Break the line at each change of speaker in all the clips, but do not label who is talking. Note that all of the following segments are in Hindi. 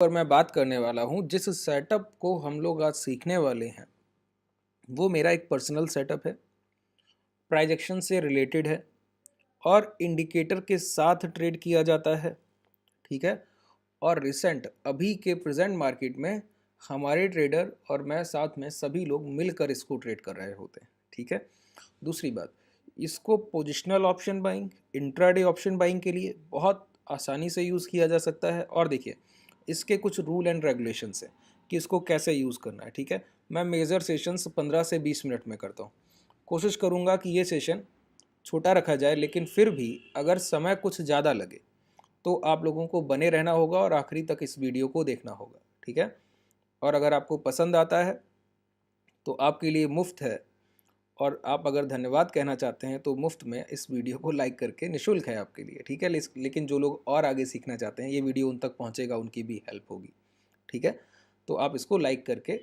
पर मैं बात करने वाला हूँ, जिस सेटअप को हम लोग आज सीखने वाले हैं वो मेरा एक पर्सनल सेटअप है, प्राइस एक्शन से रिलेटेड है और इंडिकेटर के साथ ट्रेड किया जाता है। ठीक है। और रिसेंट अभी के प्रेजेंट मार्केट में हमारे ट्रेडर और मैं साथ में सभी लोग मिलकर इसको ट्रेड कर रहे होते हैं। ठीक है। दूसरी बात, इसको positional option buying, intraday option buying के लिए बहुत आसानी से यूज़ किया जा सकता है। और देखिए, इसके कुछ रूल एंड रेगुलेशंस हैं कि इसको कैसे यूज़ करना है। ठीक है। मैं मेजर सेशंस 15 से 20 मिनट में करता हूँ। कोशिश करूँगा कि ये सेशन छोटा रखा जाए, लेकिन फिर भी अगर समय कुछ ज़्यादा लगे तो आप लोगों को बने रहना होगा और आखिरी तक इस वीडियो को देखना होगा। ठीक है। और अगर आपको पसंद आता है तो आपके लिए मुफ्त है, और आप अगर धन्यवाद कहना चाहते हैं तो मुफ्त में इस वीडियो को लाइक करके निःशुल्क है आपके लिए। ठीक है। लेकिन जो लोग और आगे सीखना चाहते हैं, ये वीडियो उन तक पहुंचेगा, उनकी भी हेल्प होगी। ठीक है। तो आप इसको लाइक करके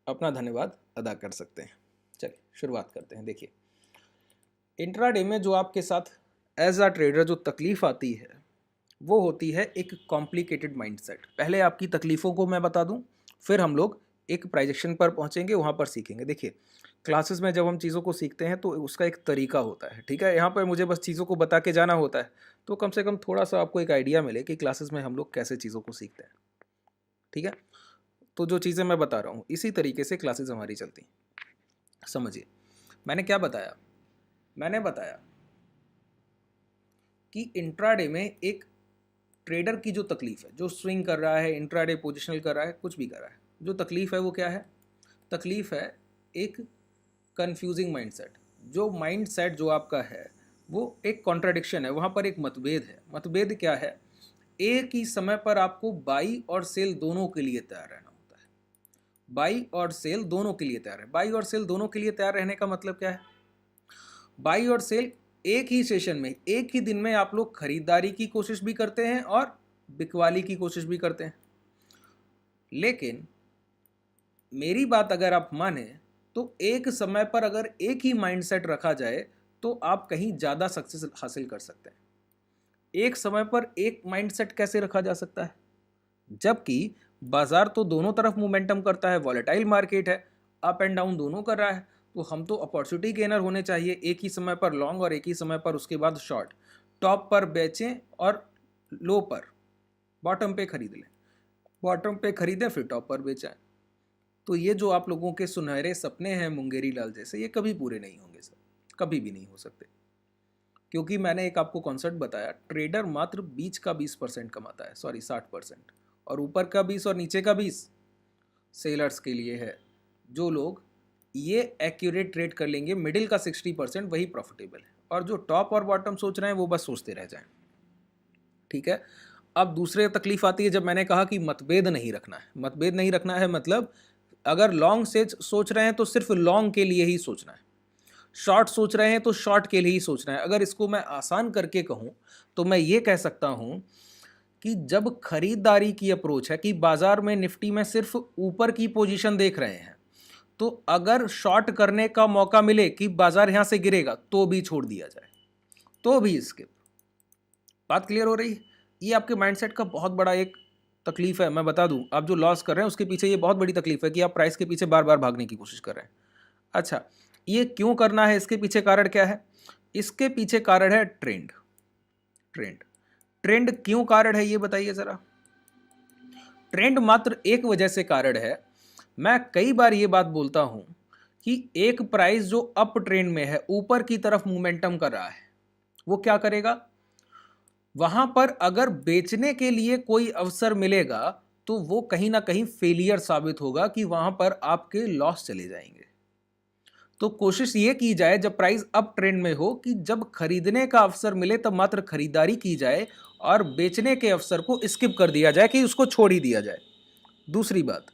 अपना धन्यवाद अदा कर सकते हैं। चलिए शुरुआत करते हैं। देखिए, इंट्राडे में जो आपके साथ एज अ ट्रेडर जो तकलीफ़ आती है वो होती है एक कॉम्प्लिकेटेड माइंडसेट। पहले आपकी तकलीफ़ों को मैं बता दूं, फिर हम लोग एक प्राइजेक्शन पर पहुंचेंगे, वहां पर सीखेंगे। देखिए, क्लासेस में जब हम चीज़ों को सीखते हैं तो उसका एक तरीका होता है। ठीक है। यहाँ पर मुझे बस चीज़ों को बता के जाना होता है, तो कम से कम थोड़ा सा आपको एक आइडिया मिले कि क्लासेस में हम लोग कैसे चीज़ों को सीखते हैं। ठीक है। तो जो चीज़ें मैं बता रहा हूँ इसी तरीके से क्लासेस हमारी चलती हैं। समझिए, मैंने क्या बताया? मैंने बताया कि इंट्राडे में एक ट्रेडर की जो तकलीफ है, जो स्विंग कर रहा है, इंट्राडे पोजिशनल कर रहा है, कुछ भी कर रहा है, जो तकलीफ है वो क्या है? तकलीफ है एक कंफ्यूजिंग माइंडसेट। जो माइंडसेट जो आपका है वो एक कॉन्ट्राडिक्शन है, वहाँ पर एक मतभेद है। मतभेद क्या है? एक ही समय पर आपको बाई और सेल दोनों के लिए तैयार रहना होता है। बाई और सेल दोनों के लिए तैयार है। बाई और सेल दोनों के लिए तैयार रहने का मतलब क्या है? बाई और सेल एक ही सेशन में, एक ही दिन में आप लोग खरीदारी की कोशिश भी करते हैं और बिकवाली की कोशिश भी करते हैं। लेकिन मेरी बात अगर आप माने तो एक समय पर अगर एक ही माइंडसेट रखा जाए तो आप कहीं ज़्यादा सक्सेस हासिल कर सकते हैं। एक समय पर एक माइंडसेट कैसे रखा जा सकता है? जबकि बाजार तो दोनों तरफ मोमेंटम करता है, वॉलेटाइल मार्केट है, अप एंड डाउन दोनों कर रहा है, तो हम तो अपॉर्चुनिटी गेनर होने चाहिए। एक ही समय पर लॉन्ग और एक ही समय पर उसके बाद शॉर्ट। टॉप पर बेचें और लो पर, बॉटम पे खरीद लें, बॉटम पे खरीदें फिर टॉप पर बेचें। तो ये जो आप लोगों के सुनहरे सपने हैं मुंगेरी लाल जैसे, ये कभी पूरे नहीं होंगे सर, कभी भी नहीं हो सकते। क्योंकि मैंने एक आपको कॉन्सेप्ट बताया, ट्रेडर मात्र बीच का 20% कमाता है, सॉरी 60%, और ऊपर का 20 और नीचे का 20 सेलर्स के लिए है। जो लोग ये एक्यूरेट ट्रेड कर लेंगे, मिडिल का 60% वही प्रॉफिटेबल है, और जो टॉप और बॉटम सोच रहे हैं वो बस सोचते रह जाएं। ठीक है। अब दूसरे तकलीफ आती है जब मैंने कहा कि मतभेद नहीं रखना है। मतभेद नहीं रखना है मतलब अगर लॉन्ग से सोच रहे हैं तो सिर्फ लॉन्ग के लिए ही सोचना है, शॉर्ट सोच रहे हैं तो शॉर्ट के लिए ही सोचना है। अगर इसको मैं आसान करके कहूं तो मैं ये कह सकता हूं कि जब खरीदारी की अप्रोच है कि बाजार में निफ्टी में सिर्फ ऊपर की पोजीशन देख रहे हैं, तो अगर शॉर्ट करने का मौका मिले कि बाजार यहां से गिरेगा तो भी छोड़ दिया जाए, तो भी स्किप। बात क्लियर हो रही है? ये आपके माइंडसेट का बहुत बड़ा एक तकलीफ है। मैं बता दूं, आप जो लॉस कर रहे हैं उसके पीछे ये बहुत बड़ी तकलीफ है कि आप प्राइस के पीछे बार बार भागने की कोशिश कर रहे हैं। अच्छा, ये क्यों करना है? इसके पीछे कारण क्या है? इसके पीछे कारण है ट्रेंड। ट्रेंड ट्रेंड क्यों कारण है ये बताइए जरा। ट्रेंड मात्र एक वजह से कारण है। मैं कई बार ये बात बोलता हूं कि एक प्राइस जो अप ट्रेंड में है, ऊपर की तरफ मोमेंटम कर रहा है, वो क्या करेगा? वहां पर अगर बेचने के लिए कोई अवसर मिलेगा तो वो कहीं ना कहीं फेलियर साबित होगा कि वहां पर आपके लॉस चले जाएंगे। तो कोशिश ये की जाए जब प्राइस अप ट्रेंड में हो कि जब खरीदने का अवसर मिले तब मात्र खरीदारी की जाए और बेचने के अवसर को स्किप कर दिया जाए, कि उसको छोड़ ही दिया जाए। दूसरी बात,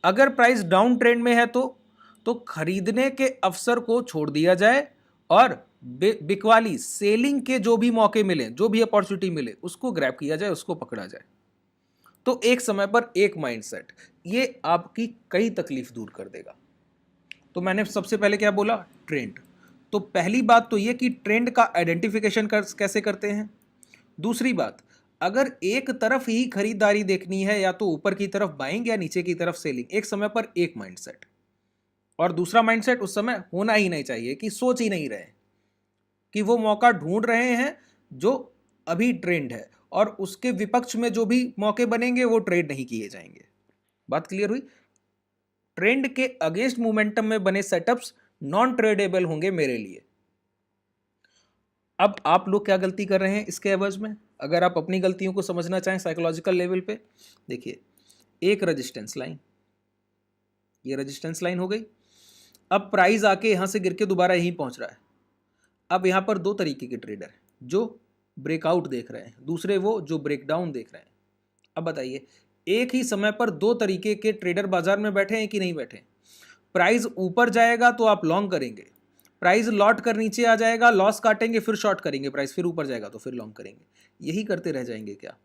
अगर प्राइस डाउन ट्रेंड में है तो खरीदने के अवसर को छोड़ दिया जाए और बिकवाली सेलिंग के जो भी मौके मिले, जो भी अपॉर्चुनिटी मिले, उसको ग्रैब किया जाए, उसको पकड़ा जाए। तो एक समय पर एक माइंडसेट, ये आपकी कई तकलीफ दूर कर देगा। तो मैंने सबसे पहले क्या बोला? ट्रेंड। तो पहली बात तो ये कि ट्रेंड का आइडेंटिफिकेशन कैसे करते हैं। दूसरी बात, अगर एक तरफ ही खरीदारी देखनी है, या तो ऊपर की तरफ बाइंग या नीचे की तरफ सेलिंग, एक समय पर एक माइंडसेट, और दूसरा माइंडसेट उस समय होना ही नहीं चाहिए कि सोच ही नहीं रहे कि वो मौका ढूंढ रहे हैं जो अभी ट्रेंड है, और उसके विपक्ष में जो भी मौके बनेंगे वो ट्रेड नहीं किए जाएंगे। बात क्लियर हुई? ट्रेंड के अगेंस्ट मोमेंटम में बने सेटअप्स नॉन ट्रेडेबल होंगे मेरे लिए। अब आप लोग क्या गलती कर रहे हैं इसके एवज में? अगर आप अपनी गलतियों को समझना चाहें साइकोलॉजिकल लेवल पे, देखिए, एक रेजिस्टेंस लाइन, ये रेजिस्टेंस लाइन हो गई। अब प्राइस आके यहां से गिर के दोबारा यहीं पहुंच रहा है। अब यहां पर दो तरीके के ट्रेडर हैं, जो ब्रेकआउट देख रहे हैं, दूसरे वो जो ब्रेकडाउन देख रहे हैं। अब बताइए, एक ही समय पर दो तरीके के ट्रेडर बाजार में बैठे हैं कि नहीं बैठे? प्राइस ऊपर जाएगा तो आप लॉन्ग करेंगे, प्राइस लौट कर नीचे आ जाएगा, लॉस काटेंगे, फिर शॉर्ट करेंगे, प्राइस फिर ऊपर जाएगा तो फिर लॉन्ग करेंगे। यही करते रह जाएंगे क्या?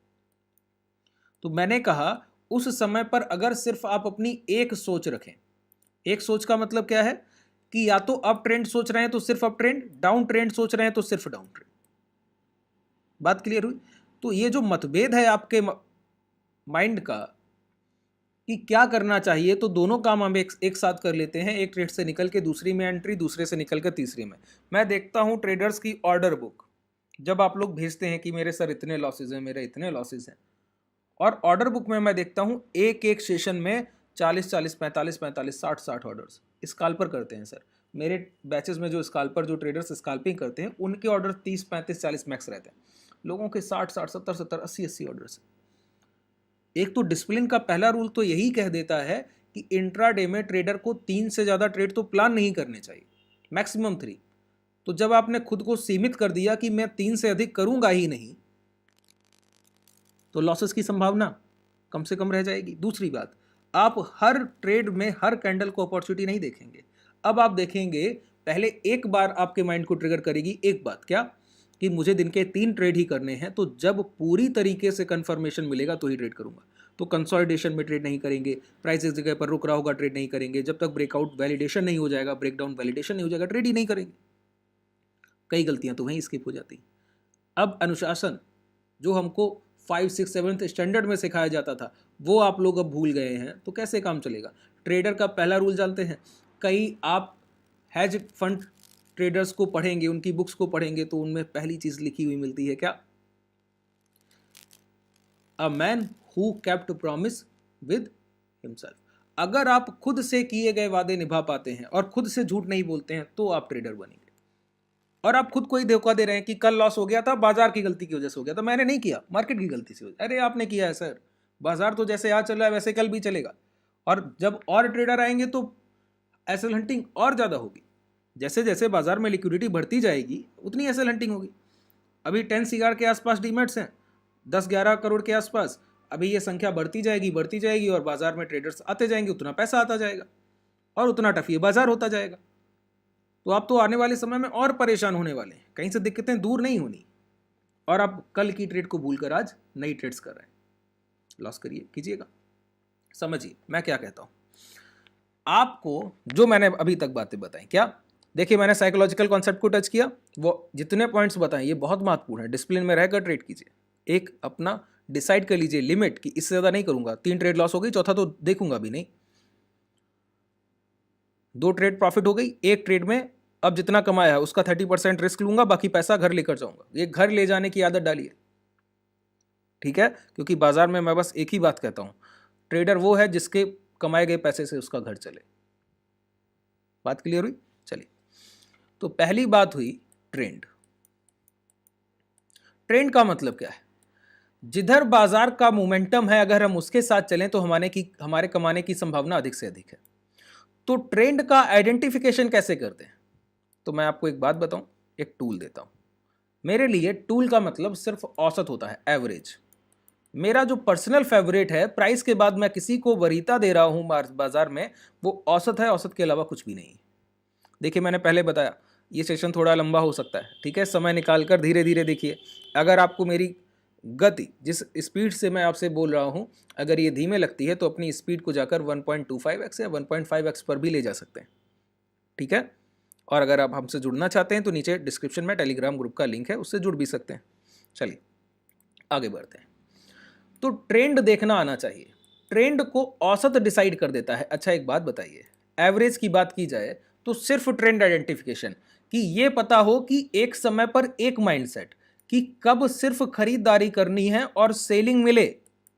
तो मैंने कहा, उस समय पर अगर सिर्फ आप अपनी एक सोच रखें, एक सोच का मतलब क्या है कि या तो अप ट्रेंड सोच रहे हैं तो सिर्फ अप ट्रेंड, डाउन ट्रेंड सोच रहे हैं तो सिर्फ डाउन ट्रेंड। बात क्लियर हुई? तो ये जो मतभेद है आपके माइंड का कि क्या करना चाहिए, तो दोनों काम हम एक साथ कर लेते हैं। एक ट्रेड से निकल के दूसरी में एंट्री, दूसरे से निकल के तीसरी में। मैं देखता हूं ट्रेडर्स की ऑर्डर बुक, जब आप लोग भेजते हैं कि मेरे सर इतने लॉसेज हैं, मेरे इतने लॉसेज हैं, और ऑर्डर बुक में मैं देखता हूं एक एक सेशन में 40-40, 45-45, 60-60 ऑर्डर्स स्काल्पर करते हैं सर। मेरे बैचेस में जो स्काल्पर, जो ट्रेडर्स स्काल्पिंग करते हैं, उनके ऑर्डर 30-35-40 मैक्स रहते हैं। लोगों के 60-60, 70-70, 80-80 ऑर्डर्स। एक तो डिसिप्लिन का पहला रूल तो यही कह देता है कि इंट्राडे में ट्रेडर को 3 से ज़्यादा ट्रेड तो प्लान नहीं करने चाहिए, मैक्सिमम 3। तो जब आपने खुद को सीमित कर दिया कि मैं 3 से अधिक करूंगा ही नहीं, तो लॉसेस की संभावना कम से कम रह जाएगी। दूसरी बात, आप हर ट्रेड में हर कैंडल को अपॉर्चुनिटी नहीं देखेंगे। अब आप देखेंगे, पहले एक बार आपके माइंड को ट्रिगर करेगी एक बात, क्या कि मुझे दिन के 3 ट्रेड ही करने हैं, तो जब पूरी तरीके से कंफर्मेशन मिलेगा तो ही ट्रेड करूंगा। तो कंसोलिडेशन में ट्रेड नहीं करेंगे, प्राइस एक जगह पर रुक रहा होगा ट्रेड नहीं करेंगे, जब तक ब्रेकआउट वैलिडेशन नहीं हो जाएगा, ब्रेकडाउन वैलिडेशन नहीं हो जाएगा, ट्रेड ही नहीं करेंगे। कई गलतियां तो वहीं स्किप हो जाती। अब अनुशासन जो हमको 5, 6, 7 स्टैंडर्ड में सिखाया जाता था, वो आप लोग अब भूल गए हैं, तो कैसे काम चलेगा? ट्रेडर का पहला रूल जानते हैं? कई आप हैज फंड ट्रेडर्स को पढ़ेंगे, उनकी बुक्स को पढ़ेंगे, तो उनमें पहली चीज लिखी हुई मिलती है क्या? A man who kept promise with himself. अगर आप खुद से किए गए वादे निभा पाते हैं और खुद से झूठ नहीं बोलते हैं, तो आप ट्रेडर बनेंगे। और आप खुद को ही धोखा दे रहे हैं कि कल लॉस हो गया था, बाजार की गलती की वजह से हो गया था, मैंने नहीं किया, मार्केट की गलती से हो गया। अरे आपने किया है सर, बाजार तो जैसे आज चल रहा है वैसे कल भी चलेगा। और जब और ट्रेडर आएंगे तो एसएल हंटिंग और ज़्यादा होगी। जैसे जैसे बाजार में लिक्विडिटी बढ़ती जाएगी उतनी एसएल हंटिंग होगी। अभी 10 सीआर के आसपास डीमैट्स हैं, 10-11 करोड़ के आसपास। अभी ये संख्या बढ़ती जाएगी और बाजार में ट्रेडर्स आते जाएंगे, उतना पैसा आता जाएगा और उतना टफ ये बाजार होता जाएगा। तो आप तो आने वाले समय में और परेशान होने वाले हैं, कहीं से दिक्कतें दूर नहीं होनी, और आप कल की ट्रेड को भूलकर आज नई ट्रेड्स कर रहे हैं। लॉस कीजिएगा। समझिए मैं क्या कहता हूं आपको, जो मैंने अभी तक बातें बताई। क्या देखिए, मैंने साइकोलॉजिकल कॉन्सेप्ट को टच किया, वो जितने पॉइंट्स बताएं ये बहुत महत्वपूर्ण है। डिसिप्लिन में रहकर ट्रेड कीजिए, एक अपना डिसाइड कर लीजिए लिमिट कि इससे ज़्यादा नहीं करूंगा। 3 ट्रेड लॉस हो गई, चौथा तो देखूंगा भी नहीं। 2 ट्रेड प्रॉफिट हो गई, एक ट्रेड में अब जितना कमाया है उसका 30% रिस्क लूंगा, बाकी पैसा घर लेकर जाऊंगा। ये घर ले जाने की आदत डालिए, ठीक है? क्योंकि बाजार में मैं बस एक ही बात कहता हूं, ट्रेडर वो है जिसके कमाए गए पैसे से उसका घर चले। बात क्लियर हुई? चलिए, तो पहली बात हुई ट्रेंड। ट्रेंड का मतलब क्या है? जिधर बाजार का मोमेंटम है, अगर हम उसके साथ चलें तो हमारे कमाने की संभावना अधिक से अधिक है। तो ट्रेंड का आइडेंटिफिकेशन कैसे करते हैं? तो मैं आपको एक बात बताऊं, एक टूल देता हूं। मेरे लिए टूल का मतलब सिर्फ औसत होता है, एवरेज। मेरा जो पर्सनल फेवरेट है, प्राइस के बाद मैं किसी को वरीयता दे रहा हूं बाजार में, वो औसत है, औसत के अलावा कुछ भी नहीं। देखिए, मैंने पहले बताया ये सेशन थोड़ा लंबा हो सकता है, ठीक है? समय निकालकर धीरे धीरे देखिए। अगर आपको मेरी गति, जिस स्पीड से मैं आपसे बोल रहा हूं, अगर ये धीमे लगती है तो अपनी स्पीड को जाकर 1.25x या 1.5x पर भी ले जा सकते हैं, ठीक है? और अगर आप हमसे जुड़ना चाहते हैं तो नीचे डिस्क्रिप्शन में टेलीग्राम ग्रुप का लिंक है, उससे जुड़ भी सकते हैं। चलिए आगे बढ़ते हैं। तो ट्रेंड देखना आना चाहिए। ट्रेंड को औसत डिसाइड कर देता है। अच्छा एक बात बताइए, एवरेज की बात की जाए तो सिर्फ ट्रेंड आइडेंटिफिकेशन, कि ये पता हो कि एक समय पर एक माइंडसेट कि कब सिर्फ खरीदारी करनी है और सेलिंग मिले,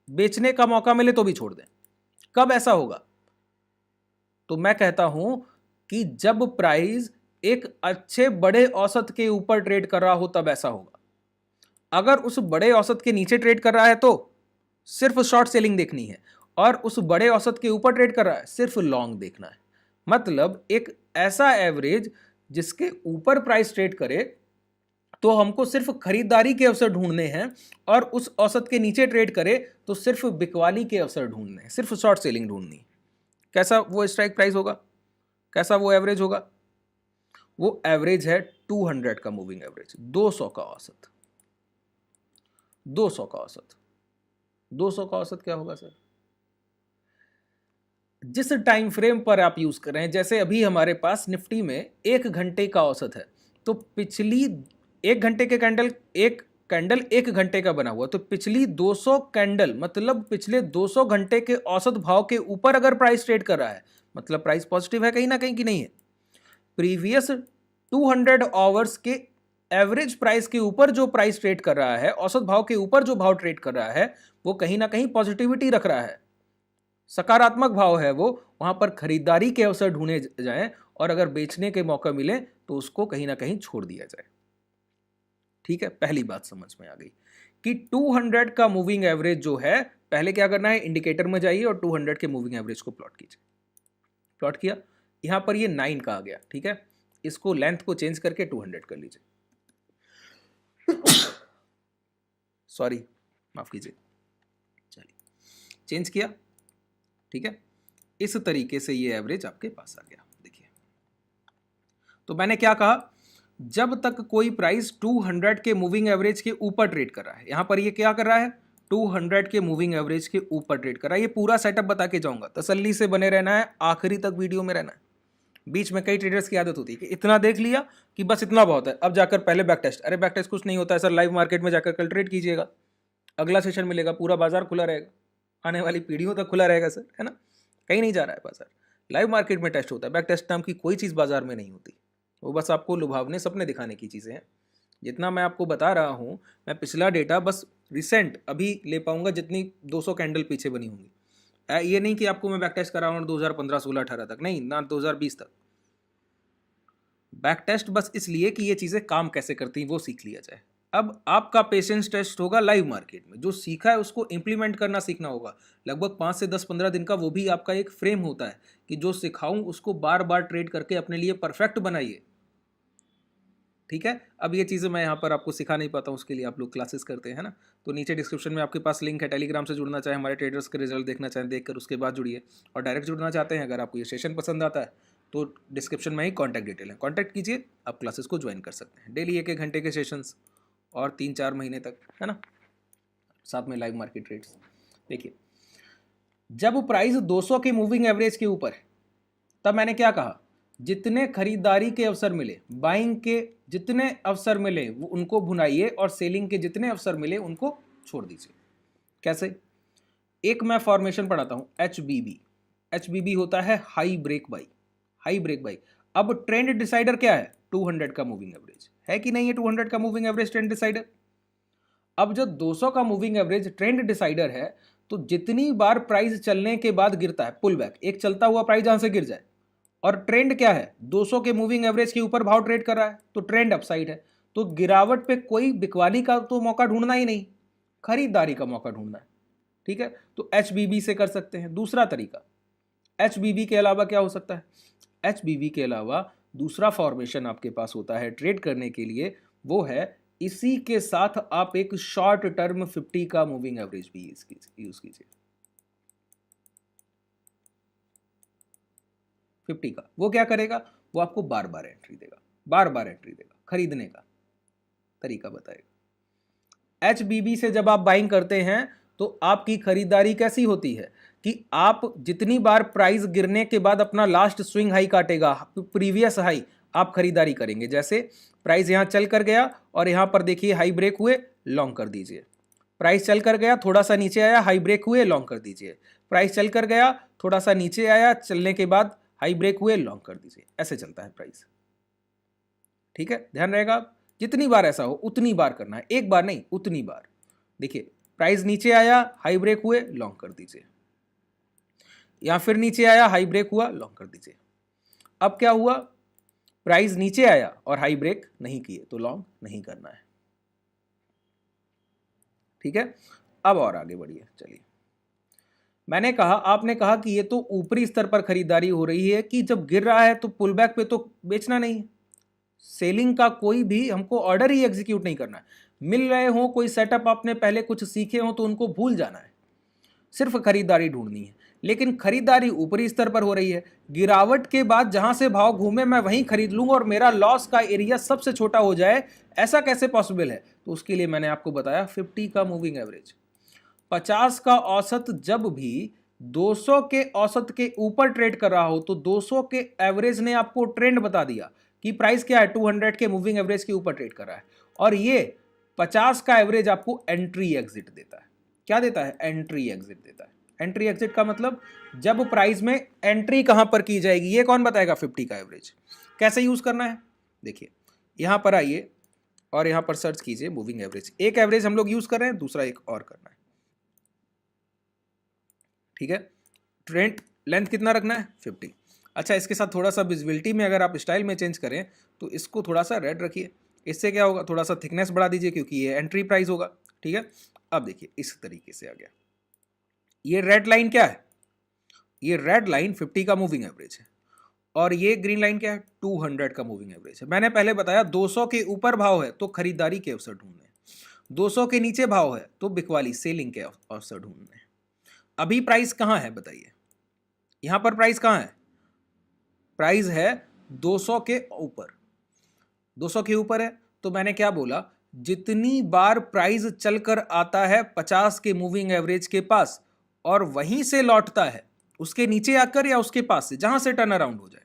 बेचने का मौका मिले तो भी छोड़ दें, कब ऐसा होगा? तो मैं कहता हूं कि जब प्राइस एक अच्छे बड़े औसत के ऊपर ट्रेड कर रहा हो तब ऐसा होगा। अगर उस बड़े औसत के नीचे ट्रेड कर रहा है तो सिर्फ शॉर्ट सेलिंग देखनी है, और उस बड़े औसत के ऊपर ट्रेड कर रहा है सिर्फ लॉन्ग देखना है। मतलब एक ऐसा एवरेज जिसके ऊपर प्राइस ट्रेड करे तो हमको सिर्फ खरीदारी के अवसर ढूंढने हैं, और उस औसत के नीचे ट्रेड करे तो सिर्फ बिकवाली के अवसर ढूंढने हैं, सिर्फ शॉर्ट सेलिंग ढूंढनी है। कैसा वो स्ट्राइक प्राइस होगा, कैसा वो एवरेज होगा? वो एवरेज है 200 का मूविंग एवरेज, 200 का औसत। 200 का औसत, 200 का औसत क्या होगा सर? जिस टाइम फ्रेम पर आप यूज कर रहे हैं, जैसे अभी हमारे पास निफ्टी में 1 घंटे का औसत है, तो पिछली 1 घंटे के कैंडल, एक कैंडल 1 घंटे का बना हुआ, तो पिछली 200 कैंडल मतलब पिछले 200 घंटे के औसत भाव के ऊपर अगर प्राइस ट्रेड कर रहा है, मतलब प्राइस पॉजिटिव है कहीं ना कहीं कि नहीं है? प्रीवियस 200 आवर्स के एवरेज प्राइस के ऊपर जो प्राइस ट्रेड कर रहा है, औसत भाव के ऊपर जो भाव ट्रेड कर रहा है, वो कहीं ना कहीं पॉजिटिविटी रख रहा है, सकारात्मक भाव है वो। वहां पर खरीदारी के अवसर ढूंढे जाएं, और अगर बेचने के मौका मिले तो उसको कहीं ना कहीं छोड़ दिया जाए। ठीक है, पहली बात समझ में आ गई कि 200 का मूविंग एवरेज जो है, पहले क्या करना है, इंडिकेटर में जाइए और 200 के मूविंग एवरेज को प्लॉट कीजिए। प्लॉट किया, यहां पर ये 9 का आ गया। ठीक है, इसको लेंथ को चेंज करके 200 कर लीजिए। सॉरी, माफ कीजिए, चलिए चेंज किया। ठीक है, इस तरीके से ये एवरेज आपके पास आ गया। देखिए, तो मैंने क्या कहा, जब तक कोई प्राइस 200 के मूविंग एवरेज के ऊपर ट्रेड कर रहा है, यहां पर ये क्या कर रहा है, 200 के मूविंग एवरेज के ऊपर ट्रेड कर रहा है। ये पूरा सेटअप बता के जाऊंगा, तसल्ली से बने रहना है, आखिरी तक वीडियो में रहना है। बीच में कई ट्रेडर्स की आदत होती है कि इतना देख लिया कि बस इतना बहुत है, अब जाकर पहले बैक टेस्ट। अरे बैक टेस्ट कुछ नहीं होता है सर, लाइव मार्केट में जाकर कल ट्रेड कीजिएगा, अगला सेशन मिलेगा, पूरा बाजार खुला रहेगा, आने वाली पीढ़ियों तक खुला रहेगा सर, है ना? कहीं नहीं जा रहा है बाजार, लाइव मार्केट में टेस्ट होता है। बैक टेस्ट नाम की कोई चीज़ बाजार में नहीं होती, वो बस आपको लुभावने सपने दिखाने की चीज़ें हैं। जितना मैं आपको बता रहा हूँ, मैं पिछला डेटा बस रिसेंट अभी ले पाऊंगा जितनी 200 कैंडल पीछे बनी होंगी। ये नहीं कि आपको मैं बैक टेस्ट करा हूँ 2015, 16, 18 तक, नहीं ना, 2020 तक। बैक टेस्ट बस इसलिए कि ये चीज़ें काम कैसे करती हैं वो सीख लिया जाए। अब आपका पेशेंस टेस्ट होगा लाइव मार्केट में, जो सीखा है उसको इंप्लीमेंट करना सीखना होगा। लगभग 5 से 10-15 दिन का वो भी आपका एक फ्रेम होता है कि जो सिखाऊं उसको बार बार ट्रेड करके अपने लिए परफेक्ट बनाइए। ठीक है, अब ये चीज़ें मैं यहाँ पर आपको सिखा नहीं पाता हूँ, उसके लिए आप लोग क्लासेस करते हैं ना, तो नीचे डिस्क्रिप्शन में आपके पास लिंक है। टेलीग्राम से जुड़ना चाहे, हमारे ट्रेडर्स के रिजल्ट देखना चाहें, देखकर उसके बाद जुड़िए। और डायरेक्ट जुड़ना चाहते हैं, अगर आपको ये सेशन पसंद आता है तो डिस्क्रिप्शन में ही कॉन्टैक्ट डिटेल है, कॉन्टैक्ट कीजिए, आप क्लासेस को ज्वाइन कर सकते हैं। डेली 1-1 घंटे के सेशंस और 3-4 महीने तक, है ना, साथ में लाइव मार्केट ट्रेड्स। देखिए, जब प्राइस 200 के मूविंग एवरेज के ऊपर है, तब मैंने क्या कहा, जितने खरीदारी के अवसर मिले, बाइंग के जितने अवसर मिले वो उनको भुनाइए, और सेलिंग के जितने अवसर मिले उनको छोड़ दीजिए। कैसे? एक मैं फॉर्मेशन पढ़ाता हूं, HBB। HBB होता है high break buy, high break buy. अब ट्रेंड डिसाइडर क्या है, 200 का मूविंग एवरेज है कि नहीं है, 200 का मूविंग एवरेज ट्रेंड डिसाइडर। अब जब 200 का मूविंग एवरेज ट्रेंड डिसाइडर है, तो जितनी बार प्राइस चलने के बाद गिरता है, पुल बैक, एक चलता हुआ प्राइस जहां से गिर जाए, और ट्रेंड क्या है, 200 के मूविंग एवरेज के ऊपर भाव ट्रेड कर रहा है, तो ट्रेंड अपसाइड है, तो गिरावट पे कोई बिकवाली का तो मौका ढूंढना ही नहीं, खरीदारी का मौका ढूंढना है। ठीक है, तो HBB से कर सकते हैं। दूसरा तरीका, HBB के अलावा क्या हो सकता है, HBB के अलावा दूसरा फॉर्मेशन आपके पास होता है ट्रेड करने के लिए, वो है इसी के साथ आप एक शॉर्ट टर्म 50 का मूविंग एवरेज भी यूज कीजिए। 50 का वो क्या करेगा, वो आपको बार बार एंट्री देगा, बार बार एंट्री देगा, खरीदने का तरीका बताएगा। HBB से जब आप बाइंग करते हैं तो आपकी खरीदारी कैसी होती है कि आप जितनी बार प्राइस गिरने के बाद अपना लास्ट स्विंग हाई काटेगा, प्रीवियस हाई, आप खरीदारी करेंगे। जैसे प्राइस यहां चल कर गया और यहां पर देखिए हाई ब्रेक हुए, लॉन्ग कर दीजिए। प्राइस चल कर गया, थोड़ा सा नीचे आया, हाई ब्रेक हुए, लॉन्ग कर दीजिए। प्राइस चल कर गया, थोड़ा सा नीचे आया, चलने के बाद हाई ब्रेक हुए, लॉन्ग कर दीजिए। ऐसे चलता है प्राइस। ठीक है, ध्यान रहेगा। जितनी बार ऐसा हो उतनी बार करना है, एक बार नहीं, उतनी बार। देखिए प्राइस नीचे आया, हाई ब्रेक हुए, लॉन्ग कर दीजिए, या फिर नीचे आया, हाई ब्रेक हुआ, लॉन्ग कर दीजिए। अब क्या हुआ, प्राइस नीचे आया और हाई ब्रेक नहीं किए तो लॉन्ग नहीं करना है। ठीक है, अब और आगे बढ़िए। चलिए, मैंने कहा, आपने कहा कि ये तो ऊपरी स्तर पर खरीदारी हो रही है कि जब गिर रहा है तो पुल बैक पे तो बेचना नहीं है। सेलिंग का कोई भी हमको ऑर्डर ही एग्जीक्यूट नहीं करना है। मिल रहे हो, कोई सेटअप आपने पहले कुछ सीखे हो तो उनको भूल जाना है, सिर्फ खरीदारी ढूंढनी है। लेकिन खरीदारी ऊपरी स्तर पर हो रही है, गिरावट के बाद जहां से भाव घूमे मैं वहीं खरीद लूंगा और मेरा लॉस का एरिया सबसे छोटा हो जाए, ऐसा कैसे पॉसिबल है? तो उसके लिए मैंने आपको बताया 50 का मूविंग एवरेज। 50 का औसत जब भी 200 के औसत के ऊपर ट्रेड कर रहा हो तो 200 के एवरेज ने आपको ट्रेंड बता दिया कि प्राइस क्या है, 200 के मूविंग एवरेज के ऊपर ट्रेड कर रहा है। और ये 50 का एवरेज आपको एंट्री एग्जिट देता है। क्या देता है? एंट्री एग्जिट देता है। एंट्री एग्जिट का मतलब जब प्राइस में एंट्री कहां पर की जाएगी, ये कौन बताएगा? 50 का एवरेज। कैसे यूज करना है? देखिए, यहां पर आइए और यहां पर सर्च कीजिए मूविंग एवरेज। एक एवरेज हम लोग यूज कर रहे हैं, दूसरा एक और करना है। ठीक है, ट्रेंड लेंथ कितना रखना है? 50। अच्छा, इसके साथ थोड़ा सा विजिबिलिटी में अगर आप स्टाइल में चेंज करें तो इसको थोड़ा सा रेड रखिए। इससे क्या होगा, थोड़ा सा थिकनेस बढ़ा दीजिए क्योंकि ये एंट्री प्राइस होगा। ठीक है, अब देखिए इस तरीके से आ गया। ये रेड लाइन क्या है? ये रेड लाइन 50 का मूविंग एवरेज है और ये ग्रीन लाइन क्या है? 200 का मूविंग एवरेज है। मैंने पहले बताया 200 के ऊपर भाव है तो खरीदारी के अवसर ढूंढने, 200 के नीचे भाव है तो बिकवाली सेलिंग के अवसर ढूंढने। अभी प्राइस कहां है बताइए? यहां पर प्राइस कहां है? प्राइस है 200 के ऊपर। 200 के ऊपर है तो मैंने क्या बोला, जितनी बार प्राइस चलकर आता है 50 के मूविंग एवरेज के पास और वहीं से लौटता है, उसके नीचे आकर या उसके पास से, जहां से टर्न अराउंड हो जाए,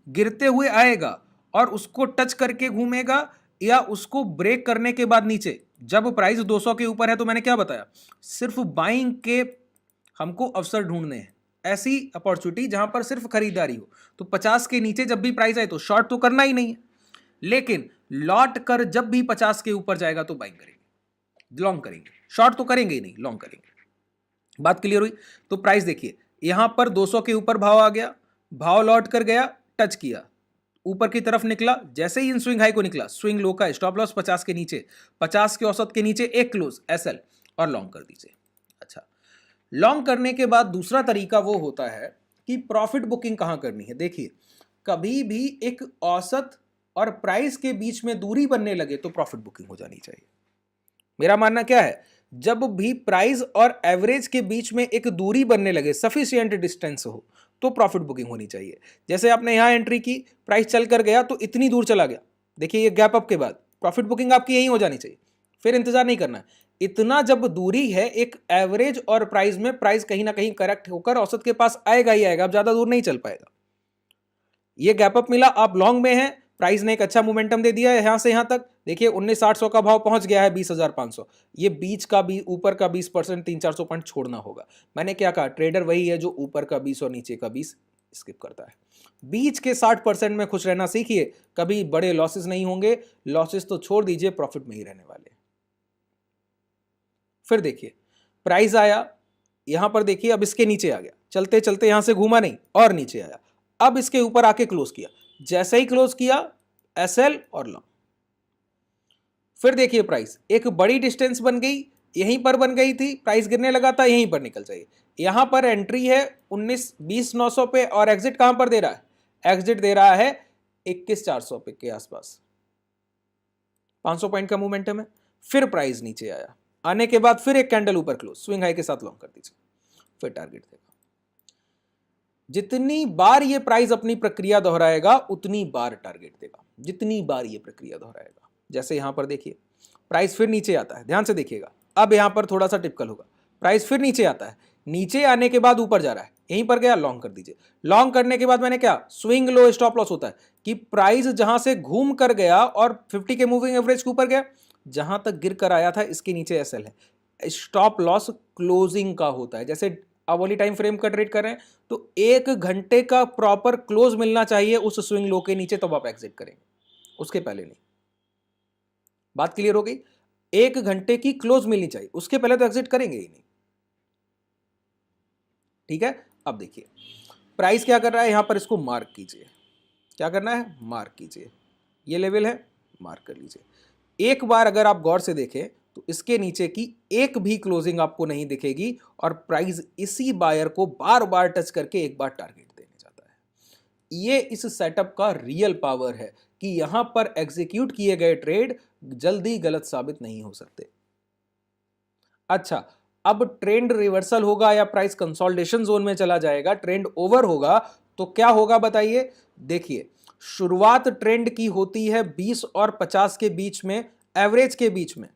गिरते हुए आएगा और उसको टच करके घूमेगा या उसको ब्रेक करने के बाद नीचे, जब प्राइस 200 के ऊपर है तो मैंने क्या बताया, सिर्फ बाइंग के हमको अवसर ढूंढने हैं, ऐसी अपॉर्चुनिटी जहां पर सिर्फ खरीदारी हो। तो 50 के नीचे जब भी प्राइस आए तो शॉर्ट तो करना ही नहीं है, लेकिन लौट कर जब भी 50 के ऊपर जाएगा तो बाइंग करेंगे, लॉन्ग करेंगे। शॉर्ट तो करेंगे ही नहीं, लॉन्ग करेंगे। बात क्लियर हुई? तो प्राइस देखिए, यहां पर 200 के ऊपर भाव आ गया, भाव लौट कर गया, टच किया, ऊपर की तरफ निकला, जैसे ही इन स्विंग हाई को निकला, स्विंग लो का स्टॉप लॉस 50 के नीचे, 50 के औसत के नीचे एक क्लोज एसएल और लॉन्ग कर दीजिए। अच्छा, लॉन्ग करने के बाद दूसरा तरीका वो होता है कि प्रॉफिट बुकिंग कहां करनी है। देखिए, कभी भी एक औसत और प्राइस के बीच में दूरी बनने लगे तो प्रॉफिट बुकिंग हो जानी चाहिए। मेरा मानना क्या है, जब भी प्राइस और एवरेज के बीच में एक दूरी बनने लगे, सफिशिएंट डिस्टेंस हो, तो प्रॉफिट बुकिंग होनी चाहिए। जैसे आपने यहां एंट्री की, प्राइस चल कर गया तो इतनी दूर चला गया, देखिए ये गैप अप के बाद प्रॉफिट बुकिंग आपकी यही हो जानी चाहिए, फिर इंतजार नहीं करना है। इतना जब दूरी है एक एवरेज और प्राइस में, प्राइस कहीं ना कहीं करेक्ट होकर औसत के पास आएगा ही आएगा, अब ज्यादा दूर नहीं चल पाएगा। ये गैप अप मिला, आप लॉन्ग में हैं, प्राइस ने एक अच्छा मोमेंटम दे दिया है यहां से यहां तक, देखिए 19,800 का भाव पहुंच गया है 20,500। ये बीच का भी ऊपर का 20%, 300-400 पॉइंट छोड़ना होगा। मैंने क्या कहा, ट्रेडर वही है जो ऊपर का 20 और नीचे का 20 स्किप करता है। बीच के 60% में खुश रहना सीखिए, कभी बड़े लॉसेस नहीं होंगे। लॉसेस तो छोड़ दीजिए, प्रॉफिट में ही रहने वाले। फिर देखिए, प्राइस आया यहां पर, देखिए अब इसके नीचे आ गया, चलते चलते यहां से घूमा नहीं और नीचे आया, अब इसके ऊपर आके क्लोज किया, जैसे ही क्लोज किया एसएल और लॉन्ग। फिर देखिए प्राइस एक बड़ी डिस्टेंस बन गई, यहीं पर बन गई थी, प्राइस गिरने लगा था, यहीं पर निकल जाइए। यहां पर एंट्री है 19,20,900 पे और एग्जिट कहां पर दे रहा है? एग्जिट दे रहा है 21,400 पे के आसपास, 500 पॉइंट का मोमेंटम है। फिर प्राइस नीचे आया, आने के बाद फिर एक कैंडल ऊपर क्लोज, स्विंग हाई के साथ लॉन्ग कर दीजिए, फिर टारगेट देगा। जितनी बार ये प्राइस अपनी प्रक्रिया दोहराएगा उतनी बार टारगेट देगा, जितनी बार ये प्रक्रिया दोहराएगा। जैसे यहां पर देखिए, प्राइस फिर नीचे आता है, ध्यान से देखिएगा, अब यहां पर थोड़ा सा टिपिकल होगा, प्राइस फिर नीचे आता है, नीचे आने के बाद ऊपर जा रहा है, यहीं पर गया, लॉन्ग कर दीजिए। लॉन्ग करने के बाद मैंने क्या, स्विंग लो स्टॉप लॉस होता है कि प्राइस जहां से घूम कर गया और 50 के मूविंग एवरेज के ऊपर गया, जहां तक गिर कर आया था इसके नीचे एसएल है, स्टॉप लॉस क्लोजिंग का होता है। जैसे आप वाली टाइम फ्रेम का ट्रेड कर रहे हैं तो 1 घंटे का प्रॉपर क्लोज मिलना चाहिए उस स्विंग लो के नीचे, तब आप एग्जिट करेंगे, उसके पहले नहीं। बात क्लियर हो गई? 1 घंटे की क्लोज मिलनी चाहिए, उसके पहले तो एग्जिट करेंगे ही नहीं। ठीक है, अब देखिए प्राइस क्या कर रहा है, यहां पर इसको मार्क कीजिए। क्या करना है? मार्क कीजिए। ये लेवल है, मार्क कर लीजिए। एक बार अगर आप गौर से देखें तो इसके नीचे की एक भी क्लोजिंग आपको नहीं दिखेगी और प्राइस इसी बायर को बार बार टच करके एक बार टारगेट देने जाता है। ये इस सेटअप का रियल पावर है कि यहां पर एग्जीक्यूट किए गए ट्रेड जल्दी गलत साबित नहीं हो सकते। अच्छा, अब ट्रेंड रिवर्सल होगा या प्राइस कंसोलिडेशन जोन में चला जाएगा, ट्रेंड ओवर होगा तो क्या होगा बताइए? देखिए, शुरुआत ट्रेंड की होती है 20 और 50 के बीच में, एवरेज के बीच में,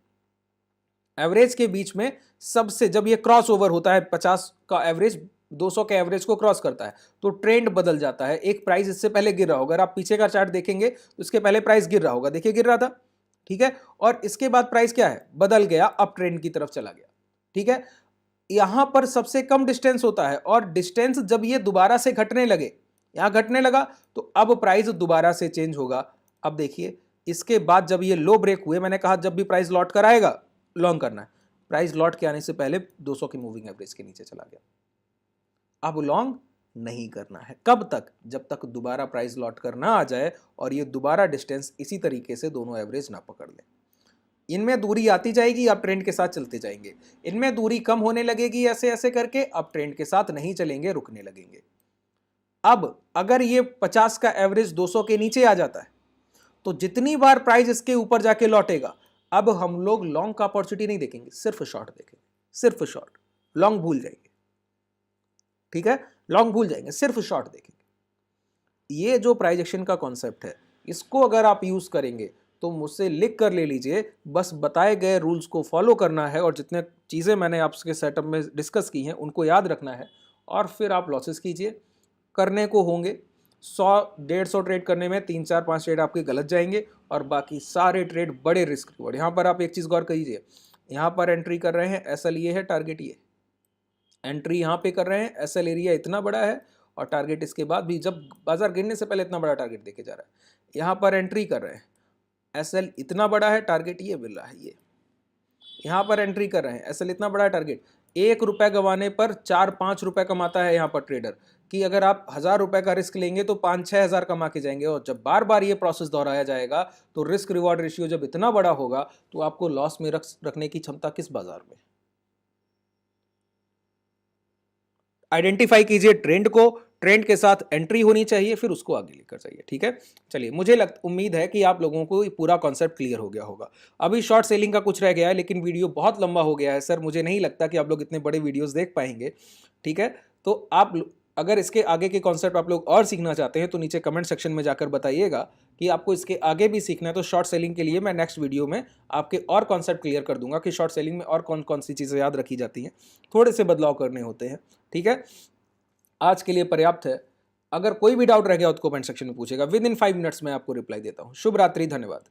एवरेज के बीच में सबसे, जब ये क्रॉस ओवर होता है 50 का एवरेज 200 के एवरेज को क्रॉस करता है तो ट्रेंड बदल जाता है। एक प्राइस इससे पहले गिर रहा होगा, अगर आप पीछे का चार्ट देखेंगे तो इसके पहले प्राइस गिर रहा होगा, देखिए गिर रहा था, ठीक है, और इसके बाद प्राइस क्या है? बदल गया, अप ट्रेंड की तरफ चला गया। ठीक है, यहां पर सबसे कम डिस्टेंस होता है और डिस्टेंस जब ये दोबारा से घटने लगे, यहां घटने लगा तो अब प्राइस दोबारा से चेंज होगा। अब देखिए इसके बाद जब ये लो ब्रेक हुए, मैंने कहा जब भी प्राइस लौट कर आएगा लॉन्ग करना है, प्राइस लौट के आने से पहले 200 की मूविंग एवरेज के नीचे चला गया। अब लॉन्ग नहीं करना है, कब तक? जब तक दोबारा प्राइस लौट कर ना आ जाए और ये दोबारा डिस्टेंस इसी तरीके से दोनों एवरेज ना पकड़ ले। इनमें दूरी आती जाएगी, आप ट्रेंड के साथ चलते जाएंगे, इनमें दूरी कम होने लगेगी ऐसे ऐसे करके, आप ट्रेंड के साथ नहीं चलेंगे, रुकने लगेंगे। अब अगर ये 50 का एवरेज 200 के नीचे आ जाता है तो जितनी बार प्राइस इसके ऊपर जाके लौटेगा, अब हम लोग लॉन्ग का अपॉर्चुनिटी नहीं देखेंगे, सिर्फ शॉर्ट देखेंगे, सिर्फ शॉर्ट। लॉन्ग भूल जाएंगे, ठीक है, लॉन्ग भूल जाएंगे, सिर्फ शॉर्ट देखेंगे। ये जो प्राइस एक्शन का कॉन्सेप्ट है, इसको अगर आप यूज करेंगे तो मुझसे लिख कर ले लीजिए, बस बताए गए रूल्स को फॉलो करना है और जितने चीज़ें मैंने आपके सेटअप में डिस्कस की हैं उनको याद रखना है और फिर आप लॉसेस कीजिए। करने को होंगे 100-150 ट्रेड करने में 3-4-5 ट्रेड आपके गलत जाएंगे और बाकी सारे ट्रेड बड़े रिस्क रिवॉर्ड। यहाँ पर आप एक चीज़ गौर कीजिए, यहाँ पर एंट्री कर रहे हैं, एसएल ये है, टारगेट ये, एंट्री यहाँ पे कर रहे हैं, एसएल एरिया इतना बड़ा है और टारगेट इसके बाद भी, जब बाजार गिरने से पहले इतना बड़ा टारगेट देके जा रहा है। यहाँ पर एंट्री कर रहे हैं, एसएल इतना बड़ा है, टारगेट ये मिल रहा है, ये यहाँ पर एंट्री कर रहे हैं, एसएल इतना बड़ा है, टारगेट। 1 रुपए गंवाने पर 4-5 रुपए कमाता है यहाँ पर ट्रेडर, कि अगर आप 1000 रुपए का रिस्क लेंगे तो 5-6 हज़ार कमा के जाएंगे। और जब बार बार ये प्रोसेस दोहराया जाएगा तो रिस्क रिवॉर्ड रेशियो जब इतना बड़ा होगा तो आपको लॉस में रखने की क्षमता किस बाजार में? आइडेंटिफाई कीजिए ट्रेंड को, ट्रेंड के साथ एंट्री होनी चाहिए, फिर उसको आगे लेकर जाइए। ठीक है, चलिए, मुझे उम्मीद है कि आप लोगों को पूरा कॉन्सेप्ट क्लियर हो गया होगा। अभी शॉर्ट सेलिंग का कुछ रह गया है लेकिन वीडियो बहुत लंबा हो गया है सर, मुझे नहीं लगता कि आप लोग इतने बड़े वीडियोस देख पाएंगे। ठीक है, तो आप अगर इसके आगे के कॉन्सेप्ट आप लोग और सीखना चाहते हैं तो नीचे कमेंट सेक्शन में जाकर बताइएगा कि आपको इसके आगे भी सीखना है। तो शॉर्ट सेलिंग के लिए मैं नेक्स्ट वीडियो में आपके और कॉन्सेप्ट क्लियर कर दूंगा कि शॉर्ट सेलिंग में और कौन कौन सी चीज़ें याद रखी जाती हैं, थोड़े से बदलाव करने होते हैं। ठीक है, आज के लिए पर्याप्त है। अगर कोई भी डाउट रह गया हो तो कमेंट सेक्शन में पूछेगा, विद इन 5 मिनट्स में आपको रिप्लाई देता हूँ। शुभ रात्रि, धन्यवाद।